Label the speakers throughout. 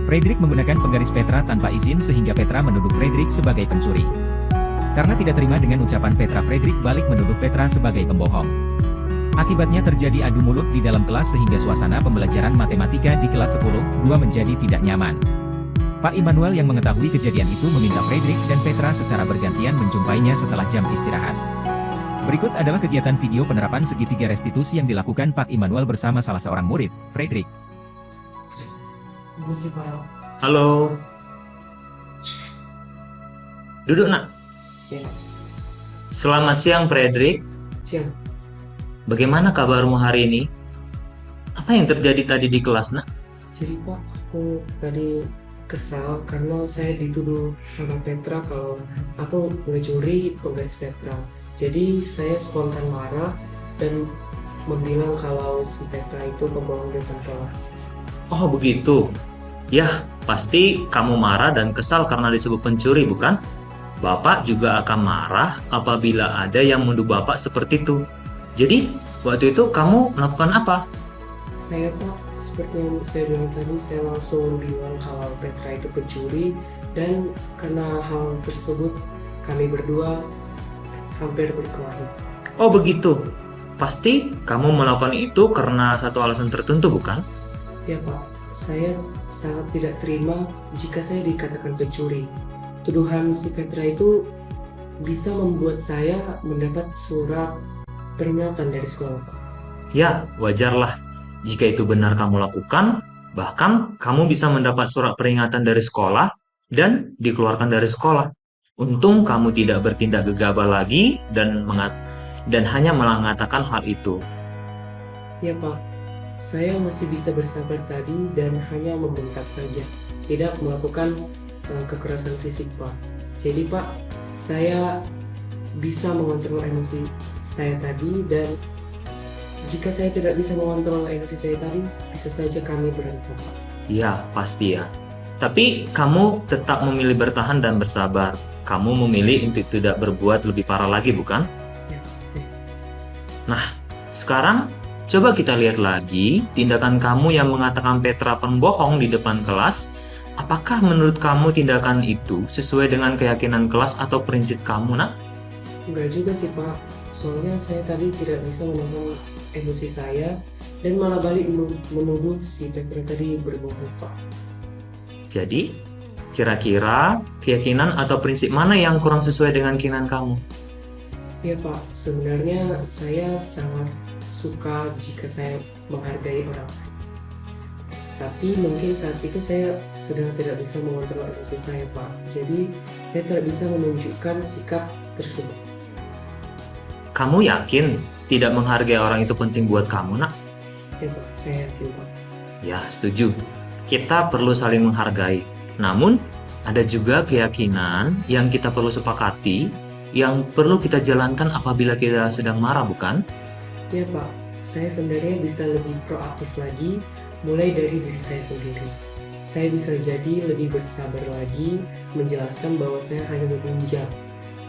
Speaker 1: Fredrik menggunakan penggaris Petra tanpa izin sehingga Petra menuduh Fredrik sebagai pencuri. Karena tidak terima dengan ucapan Petra, Fredrik balik menuduh Petra sebagai pembohong. Akibatnya terjadi adu mulut di dalam kelas sehingga suasana pembelajaran matematika di kelas 10-2 menjadi tidak nyaman. Pak Immanuel yang mengetahui kejadian itu meminta Fredrik dan Petra secara bergantian menjumpainya setelah jam istirahat. Berikut adalah kegiatan video penerapan segitiga restitusi yang dilakukan Pak Immanuel bersama salah seorang murid, Fredrik.
Speaker 2: Halo. Duduk, Nak.
Speaker 3: Ya,
Speaker 2: Selamat siang, Fredrik.
Speaker 3: siang.
Speaker 2: Bagaimana kabarmu hari ini? Apa yang terjadi tadi di kelas, Nak?
Speaker 3: Jadi Pak, aku tadi kesal karena saya dituduh sama Petra kalau aku mencuri penggaris Petra. Jadi saya spontan marah dan membilang kalau si Petra itu pembohong depan kelas.
Speaker 2: Oh, begitu. Yah, pasti kamu marah dan kesal karena disebut pencuri, bukan? Bapak juga akan marah apabila ada yang menuduh Bapak seperti itu. Jadi, waktu itu kamu melakukan apa?
Speaker 3: Saya Pak, seperti yang saya bilang tadi, saya langsung bilang kalau Petra itu pencuri, dan karena hal tersebut kami berdua hampir berkelahi.
Speaker 2: Oh, begitu. Pasti kamu melakukan itu karena satu alasan tertentu, bukan?
Speaker 3: Ya Pak, saya sangat tidak terima jika saya dikatakan pencuri. Tuduhan si Petra itu bisa membuat saya mendapat surat peringatan dari sekolah, Pak.
Speaker 2: Ya, wajarlah. Jika itu benar kamu lakukan, bahkan kamu bisa mendapat surat peringatan dari sekolah dan dikeluarkan dari sekolah. Untung kamu tidak bertindak gegabah lagi dan hanya mengatakan hal itu.
Speaker 3: Ya Pak, saya masih bisa bersabar tadi dan hanya membentak saja, tidak melakukan kekerasan fisik, Pak. Jadi Pak, saya bisa mengontrol emosi saya tadi, dan jika saya tidak bisa mengontrol emosi saya tadi, bisa saja kami berantem, Pak.
Speaker 2: Ya, pasti ya. Tapi kamu tetap memilih bertahan dan bersabar. Kamu memilih untuk tidak berbuat lebih parah lagi, bukan?
Speaker 3: Ya, saya.
Speaker 2: Nah, sekarang coba kita lihat lagi tindakan kamu yang mengatakan Petra pembohong di depan kelas. Apakah menurut kamu tindakan itu sesuai dengan keyakinan kelas atau prinsip kamu, Nak?
Speaker 3: Enggak juga sih Pak, soalnya saya tadi tidak bisa menahan emosi saya dan malah balik menuduh si Petra tadi berbohong, Pak.
Speaker 2: Jadi, kira-kira keyakinan atau prinsip mana yang kurang sesuai dengan keyakinan kamu?
Speaker 3: Ya Pak, sebenarnya saya sangat suka jika saya menghargai orang. Tapi mungkin saat itu saya sedang tidak bisa mengontrol emosi saya, Pak. Jadi saya tidak bisa menunjukkan sikap tersebut.
Speaker 2: Kamu yakin tidak menghargai orang itu penting buat kamu, Nak?
Speaker 3: Ya Pak, saya yakin, Pak.
Speaker 2: Ya, setuju. Kita perlu saling menghargai. Namun, ada juga keyakinan yang kita perlu sepakati, yang perlu kita jalankan apabila kita sedang marah, bukan?
Speaker 3: Ya Pak, saya sebenarnya bisa lebih proaktif lagi, mulai dari diri saya sendiri. Saya bisa jadi lebih bersabar lagi, menjelaskan bahwa saya hanya meminjam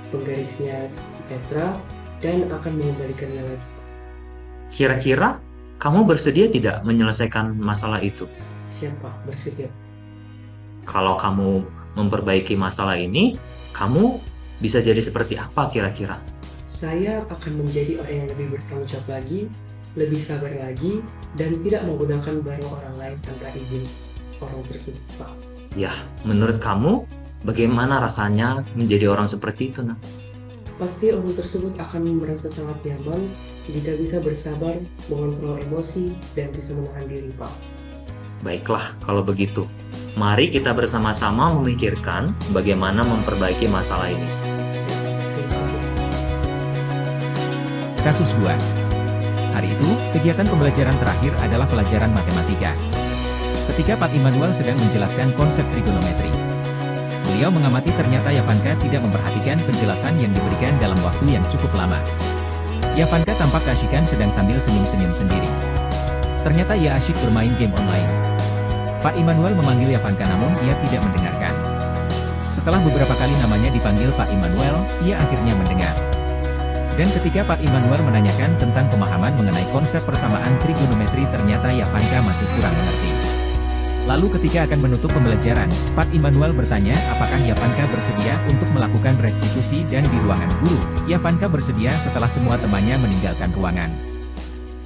Speaker 3: penggarisnya si Petra dan akan mengembalikannya lagi.
Speaker 2: Kira-kira kamu bersedia tidak menyelesaikan masalah itu?
Speaker 3: Siapa bersedia?
Speaker 2: Kalau kamu memperbaiki masalah ini, kamu bisa jadi seperti apa kira-kira?
Speaker 3: Saya akan menjadi orang yang lebih bertanggung jawab lagi, lebih sabar lagi, dan tidak menggunakan barang orang lain tanpa izin orang tersebut, Pak.
Speaker 2: Ya, menurut kamu, bagaimana rasanya menjadi orang seperti itu, Nak?
Speaker 3: Pasti orang tersebut akan merasa sangat nyaman jika bisa bersabar, mengontrol emosi, dan bisa menahan diri, Pak.
Speaker 2: Baiklah, kalau begitu. Mari kita bersama-sama memikirkan bagaimana memperbaiki masalah ini.
Speaker 3: Terima kasih.
Speaker 1: Kasus 2. Hari itu, kegiatan pembelajaran terakhir adalah pelajaran matematika. Ketika Pak Immanuel sedang menjelaskan konsep trigonometri, beliau mengamati ternyata Yavanka tidak memperhatikan penjelasan yang diberikan dalam waktu yang cukup lama. Yavanka tampak keasyikan sedang sambil senyum-senyum sendiri. Ternyata ia asyik bermain game online. Pak Immanuel memanggil Yavanka namun ia tidak mendengarkan. Setelah beberapa kali namanya dipanggil Pak Immanuel, ia akhirnya mendengar. Dan ketika Pak Immanuel menanyakan tentang pemahaman mengenai konsep persamaan trigonometri, ternyata Yavanka masih kurang mengerti. Lalu ketika akan menutup pembelajaran, Pak Immanuel bertanya apakah Yavanka bersedia untuk melakukan restitusi dan di ruangan guru. Yavanka bersedia setelah semua temannya meninggalkan ruangan.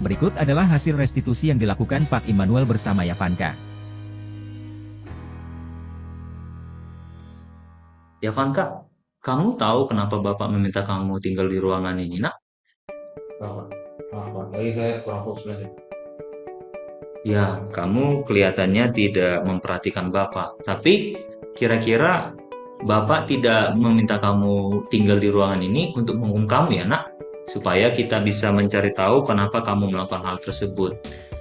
Speaker 1: Berikut adalah hasil restitusi yang dilakukan Pak Immanuel bersama Yavanka.
Speaker 2: Yavanka, kamu tahu kenapa Bapak meminta kamu tinggal di ruangan ini, nak?
Speaker 4: Pak, tadi saya kurang fokus belajar.
Speaker 2: Ya, kamu kelihatannya tidak memperhatikan Bapak. Tapi, kira-kira Bapak tidak meminta kamu tinggal di ruangan ini untuk menghukum kamu ya, nak? Supaya kita bisa mencari tahu kenapa kamu melakukan hal tersebut.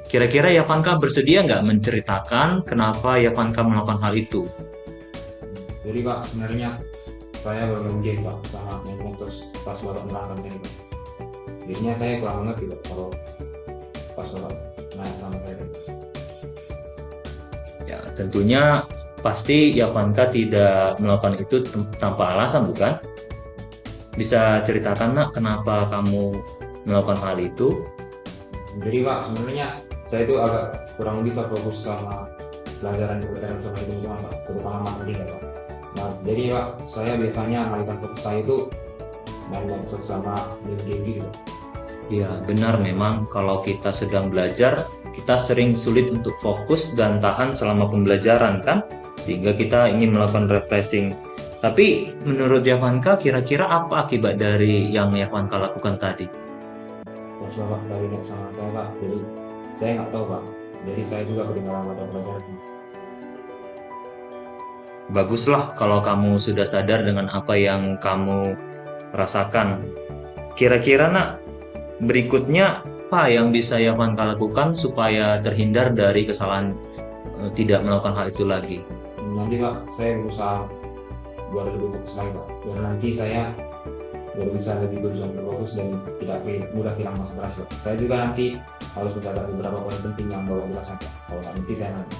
Speaker 2: Kira-kira Yavanka bersedia nggak menceritakan kenapa Yavanka melakukan hal itu?
Speaker 4: Jadi Pak, sebenarnya saya baru game Pak sama main terus pas Bapak menerangkan ini Pak. Jadinya saya kurang mengerti Pak kalau pas Bapak naik sama saya.
Speaker 2: Ya, tentunya pasti Yavanka tidak melakukan itu tanpa alasan, bukan? Bisa ceritakan, nak, kenapa kamu melakukan hal itu?
Speaker 4: Jadi Pak, sebenarnya saya itu agak kurang bisa fokus sama pelajaran sama itu Pak, terutama matematika Pak. Nah, jadi Pak, saya biasanya mengalihkan fokus saya itu main-main sama game gitu.
Speaker 2: Ya, benar memang kalau kita sedang belajar, kita sering sulit untuk fokus dan tahan selama pembelajaran, kan? Sehingga kita ingin melakukan refreshing. Tapi menurut Yavanka, kira-kira apa akibat dari yang Yavanka lakukan tadi?
Speaker 4: Pas Bapak dari naik sama saya Pak, jadi saya nggak tahu Pak. Jadi saya juga ketinggalan pada pelajaran.
Speaker 2: Baguslah kalau kamu sudah sadar dengan apa yang kamu rasakan. Kira-kira, nak, berikutnya apa yang bisa Yavanka lakukan supaya terhindar dari kesalahan tidak melakukan hal itu lagi?
Speaker 4: Nanti Pak, saya berusaha buat lebih fokus lagi Pak. Dan nanti saya biar bisa lebih berusaha berfokus dan tidak mudah hilang konsentrasi Pak. Saya juga nanti harus mencatat beberapa poin penting yang Bapak jelaskan Pak. Kalau nggak nanti saya nanti.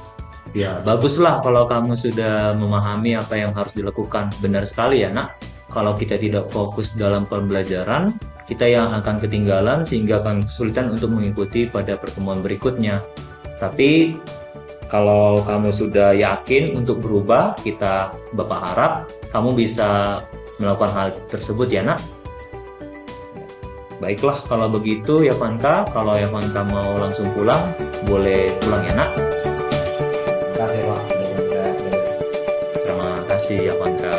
Speaker 2: Ya, baguslah kalau kamu sudah memahami apa yang harus dilakukan. Benar sekali ya, nak. Kalau kita tidak fokus dalam pembelajaran, kita yang akan ketinggalan sehingga akan kesulitan untuk mengikuti pada pertemuan berikutnya. Tapi, kalau kamu sudah yakin untuk berubah, Bapak harap kamu bisa melakukan hal tersebut ya, nak. Baiklah, kalau begitu Yavanka, kalau Yavanka mau langsung pulang, boleh pulang ya, nak.
Speaker 4: Terima kasih Pak.
Speaker 2: Terima kasih Yavanka.